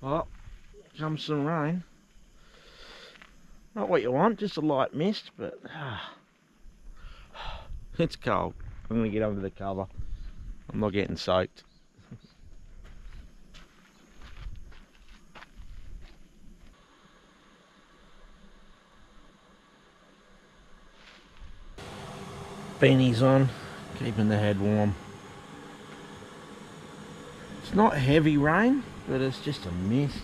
Oh, comes some rain. Not what you want, just a light mist, but it's cold. I'm gonna get under the cover. I'm not getting soaked. Beanies on, keeping the head warm. It's not heavy rain, but it's just a mist.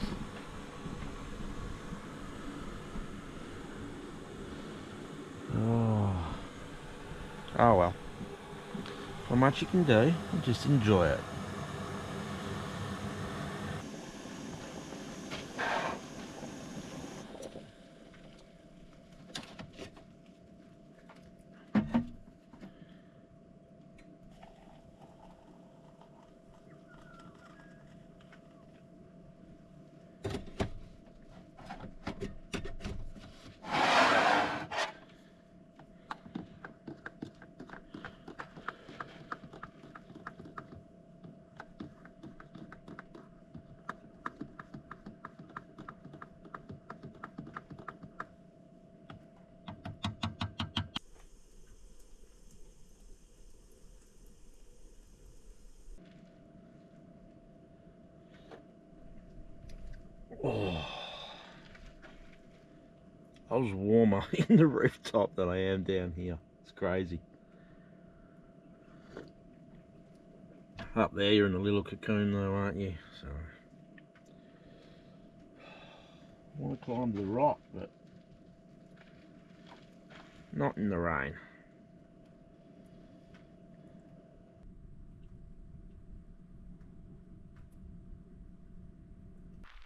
Oh, oh well. Not much you can do, just enjoy it. Oh, I was warmer in the rooftop than I am down here. It's crazy. Up there you're in a little cocoon though, aren't you? So I want to climb the rock, but not in the rain.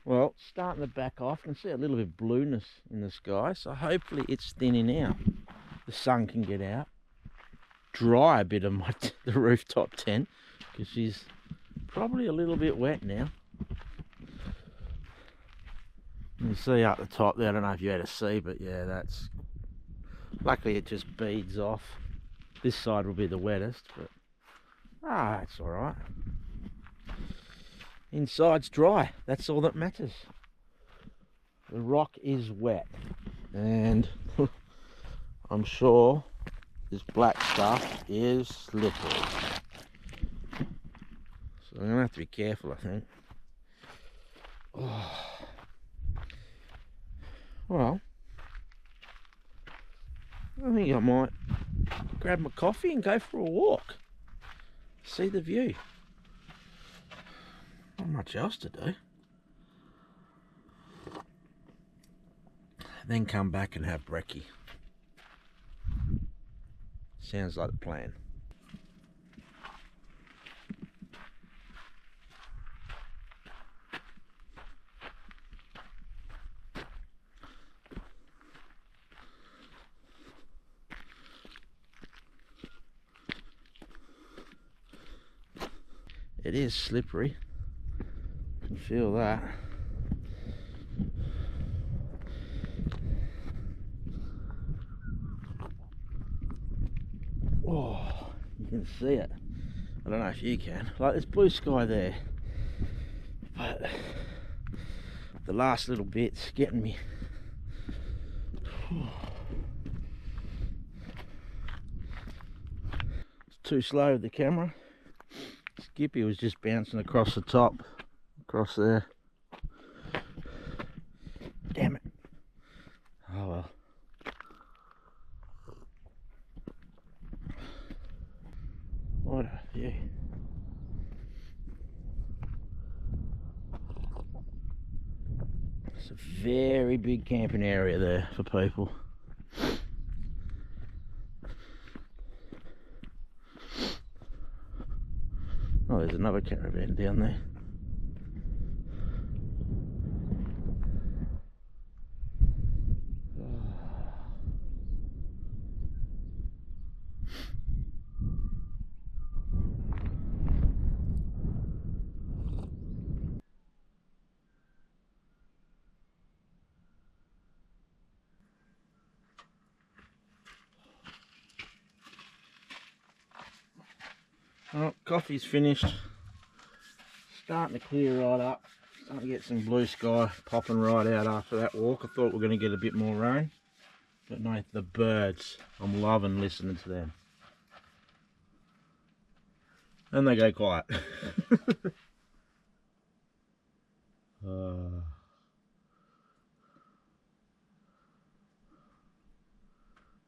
Well, it's starting to back off. You can see a little bit of blueness in the sky, so hopefully it's thinning out. The sun can get out, dry a bit of the rooftop tent, because she's probably a little bit wet now. You can see up the top there, I don't know if you had to see, but yeah, that's... Luckily it just beads off. This side will be the wettest, but... it's alright. Inside's dry, that's all that matters. The rock is wet, and I'm sure this black stuff is slippery. So I'm gonna have to be careful, I think. Oh. Well, I think I might grab my coffee and go for a walk. See the view. Not much else to do. Then come back and have brekkie. Sounds like the plan. It is slippery. You can feel that. Oh, you can see it. I don't know if you can. Like, there's blue sky there, but the last little bit's getting me. It's too slow with the camera. Skippy was just bouncing across the top, across there. Damn it. Oh well. What a view. It's a very big camping area there for people. Oh, there's another caravan down there. Oh, coffee's finished. Starting to clear right up. Starting to get some blue sky popping right out after that walk. I thought we were going to get a bit more rain. But no, the birds, I'm loving listening to them. And they go quiet.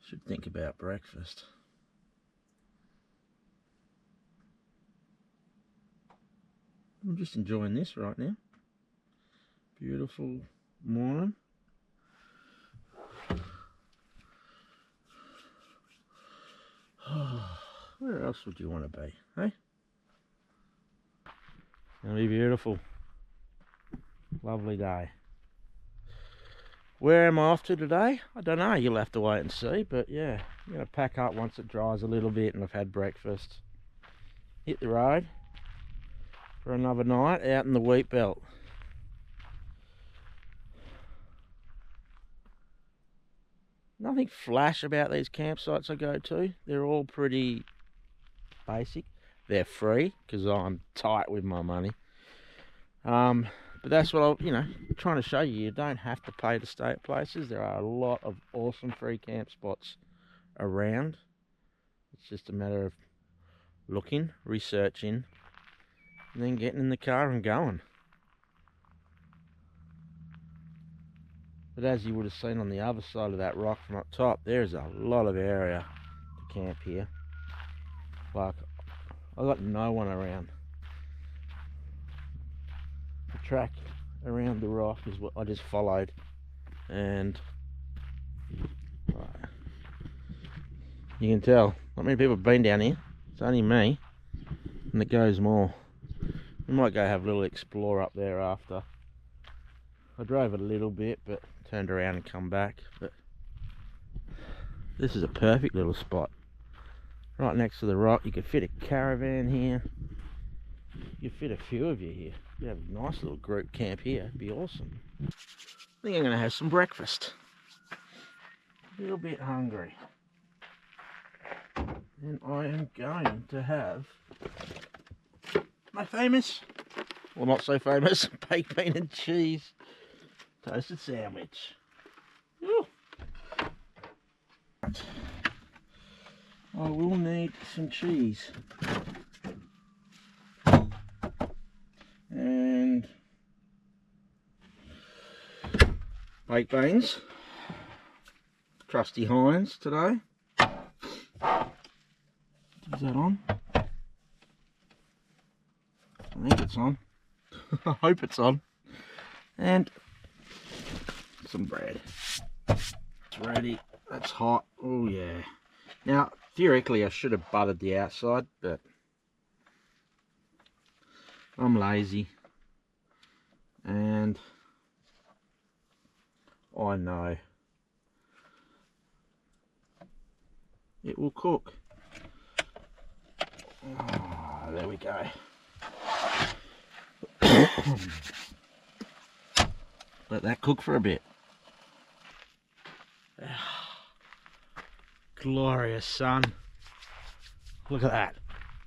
Should think about breakfast. I'm just enjoying this right now. Beautiful morning. Where else would you want to be, hey? It'll be beautiful. Lovely day. Where am I off to today? I don't know, you'll have to wait and see, but yeah, I'm going to pack up once it dries a little bit and I've had breakfast. Hit the road for another night out in the wheat belt. Nothing flash about these campsites I go to. They're all pretty basic. They're free because I'm tight with my money. But that's what I'm, trying to show you. You don't have to pay to stay at places. There are a lot of awesome free camp spots around. It's just a matter of looking, researching, and then getting in the car and going. But as you would have seen on the other side of that rock from up top, there's a lot of area to camp here. Like, I got no one around. The track around the rock is what I just followed, and you can tell not many people have been down here. It's only me, and it goes more. We might go have a little explore up there after. I drove it a little bit, but turned around and come back. But this is a perfect little spot, right next to the rock. You could fit a caravan here. You could fit a few of you here. You have a nice little group camp here. It'd be awesome. I think I'm going to have some breakfast. A little bit hungry. And I am going to have my famous, well, not so famous, baked bean and cheese toasted sandwich. Ooh. I will need some cheese. And baked beans. Trusty Heinz today. Is that on? I think it's on. I hope it's on. And some bread. It's ready. That's hot. Oh yeah. Now, theoretically I should have buttered the outside, but I'm lazy. And I know it will cook. Oh, there we go. Let that cook for a bit. Glorious sun. Look at that.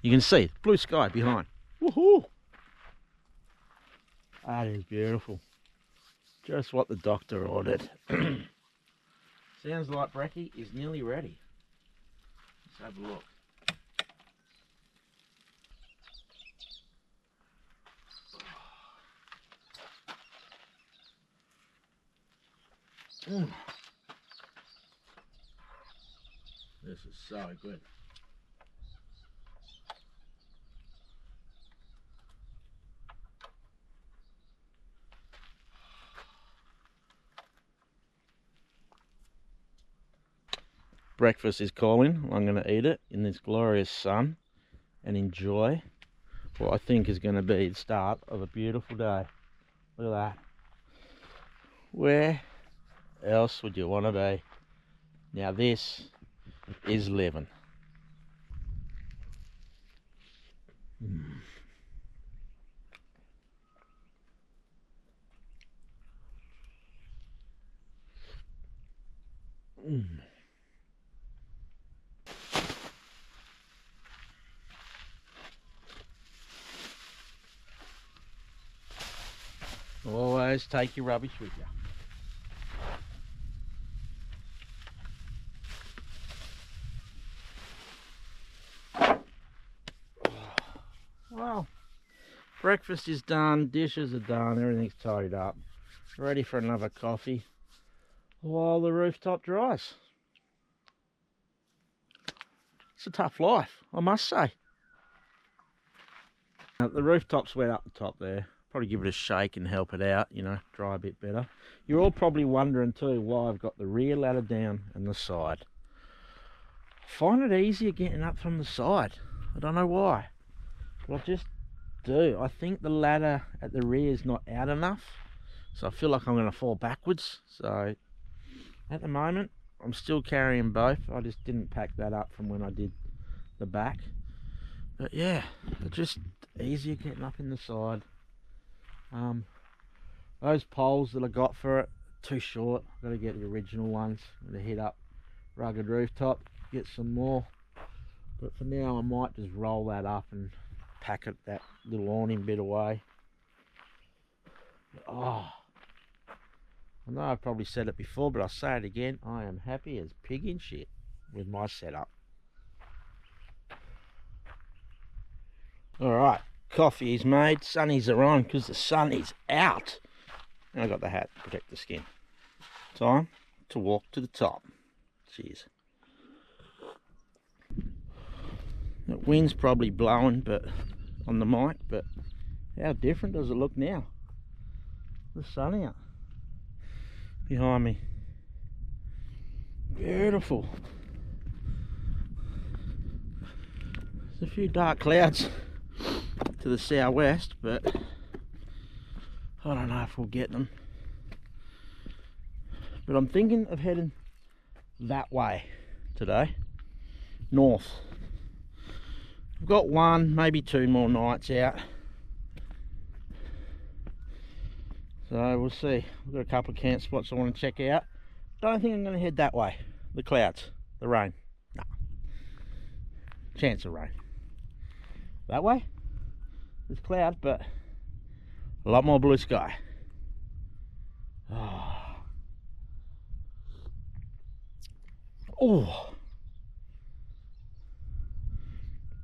You can see blue sky behind. Woohoo! That is beautiful. Just what the doctor ordered. Sounds like brekkie is nearly ready. Let's have a look. This is so good. Breakfast is calling. I'm going to eat it in this glorious sun and enjoy what I think is going to be the start of a beautiful day. Look at that. Where else would you want to be? Now this is living. Always take your rubbish with you. Well, breakfast is done, dishes are done, everything's tidied up. Ready for another coffee while the rooftop dries. It's a tough life, I must say. The rooftop's wet up the top there. Probably give it a shake and help it out, you know, dry a bit better. You're all probably wondering too why I've got the rear ladder down and the side. I find it easier getting up from the side. I don't know why, but I just do. I think the ladder at the rear is not out enough, so I feel like I'm going to fall backwards. So at the moment I'm still carrying both. I just didn't pack that up from when I did the back. But yeah, it's just easier getting up in the side. Those poles that I got for it, too short. I've got to get the original ones. I'm going to hit up Rugged Rooftop, get some more. But for now I might just roll that up and pack it, that little awning bit away. Oh, I know I've probably said it before, but I'll say it again. I am happy as pig in shit with my setup. Alright, coffee is made, sunnies are on because the sun is out. And I got the hat to protect the skin. Time to walk to the top. Cheers. The wind's probably blowing but on the mic, but how different does it look now? The sun out behind me. Beautiful. There's a few dark clouds to the southwest, but I don't know if we'll get them. But I'm thinking of heading that way today, north. I've got one, maybe two more nights out, so we'll see. I've got a couple of camp spots I want to check out. Don't think I'm going to head that way. The clouds, the rain, no. Chance of rain. That way, there's clouds, but a lot more blue sky. Oh.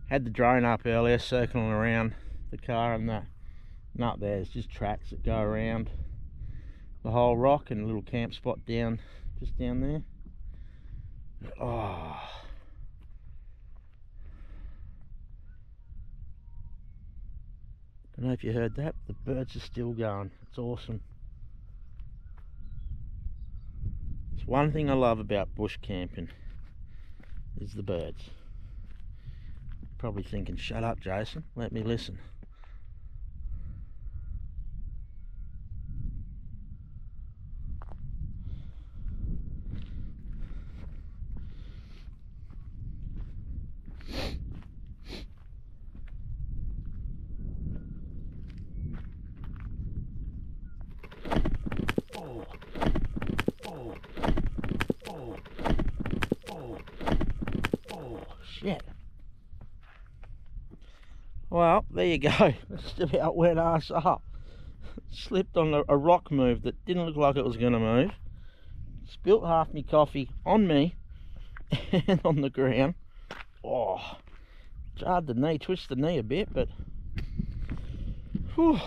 Had the drone up earlier circling around the car, and that, and up there's just tracks that go around the whole rock and a little camp spot down, just down there. Oh. I don't know if you heard that, the birds are still going. It's awesome. It's one thing I love about bush camping is the birds. Probably thinking, shut up Jason, let me listen. Shit. Well, there you go. Just about went ass up. Slipped on a rock move that didn't look like it was going to move. Spilt half my coffee on me and on the ground. Oh, jarred the knee, twisted the knee a bit, but whew,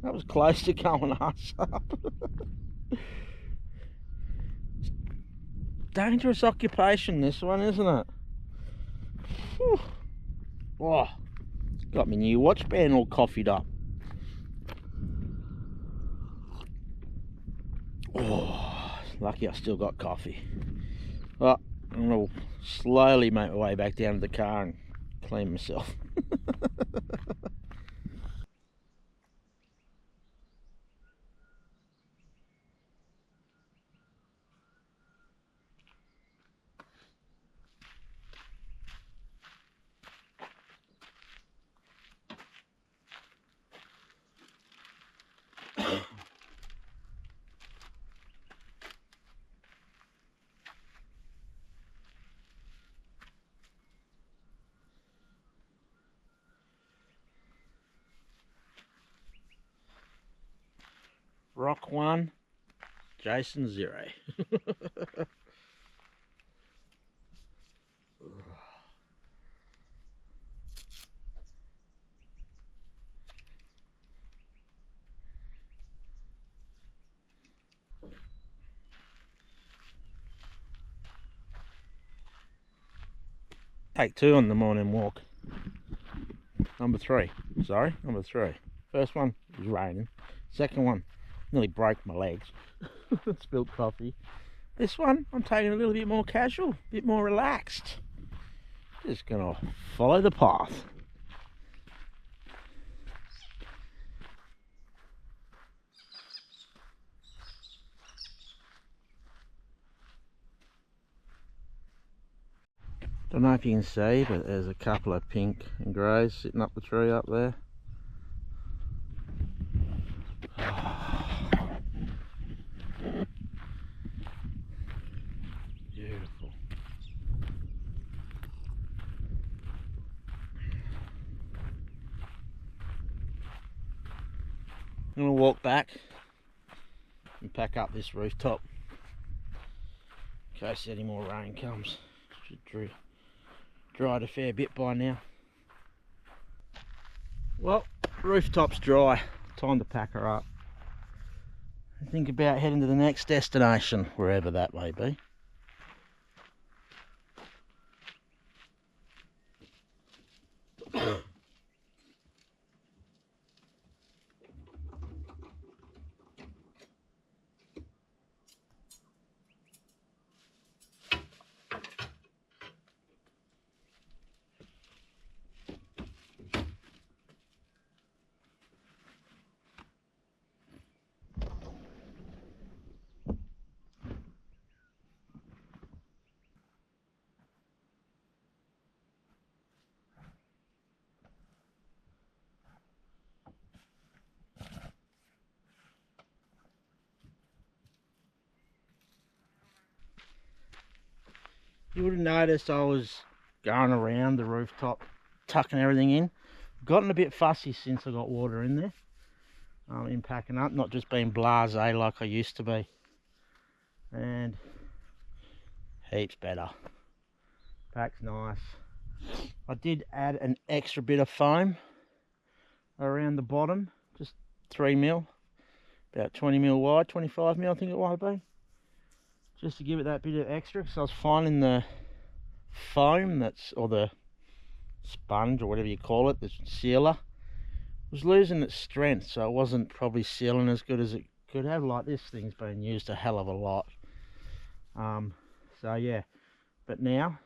that was close to going ass up. Dangerous occupation, this one, isn't it? Whew. Oh, got my new watch band all coffeeed up. Oh, lucky I still got coffee. Well, I'm going to slowly make my way back down to the car and clean myself. Rock 1, Jason 0. Take 2 on the morning walk. Number 3. Sorry, number 3. First one was raining. Second one nearly broke my legs. Spilled coffee. This one I'm taking a little bit more casual, a bit more relaxed. Just gonna follow the path. Don't know if you can see, but there's a couple of pink and greys sitting up the tree up there. Beautiful. I'm gonna walk back and pack up this rooftop in case any more rain comes. Should dried a fair bit by now. Well, rooftop's dry. Time to pack her up and think about heading to the next destination, wherever that may be. You would have noticed I was going around the rooftop, tucking everything in. Gotten a bit fussy since I got water in there. In packing up, not just being blasé like I used to be. And heaps better. Pack's nice. I did add an extra bit of foam around the bottom, just 3mm, about 20mm wide, 25mm I think it might be. Just to give it that bit of extra, because I was finding the foam or the sponge or whatever you call it, the sealer, was losing its strength, so it wasn't probably sealing as good as it could have. Like, this thing's been used a hell of a lot. So yeah, but now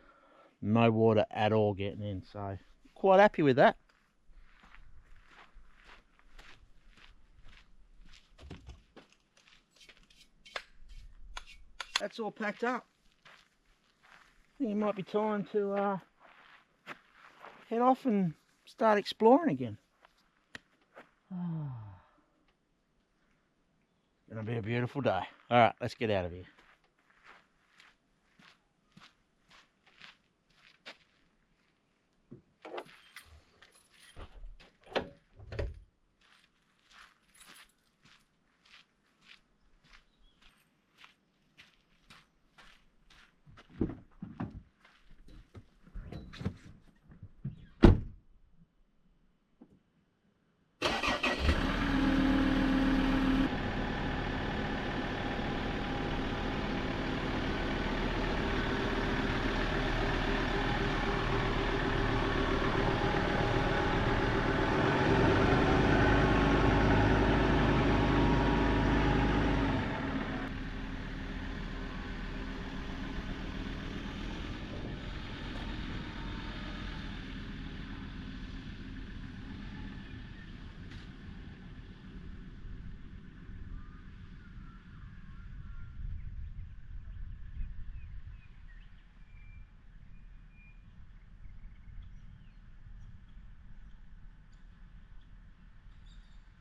no water at all getting in, so quite happy with that. That's all packed up. I think it might be time to head off and start exploring again. Gonna be a beautiful day. All right, let's get out of here.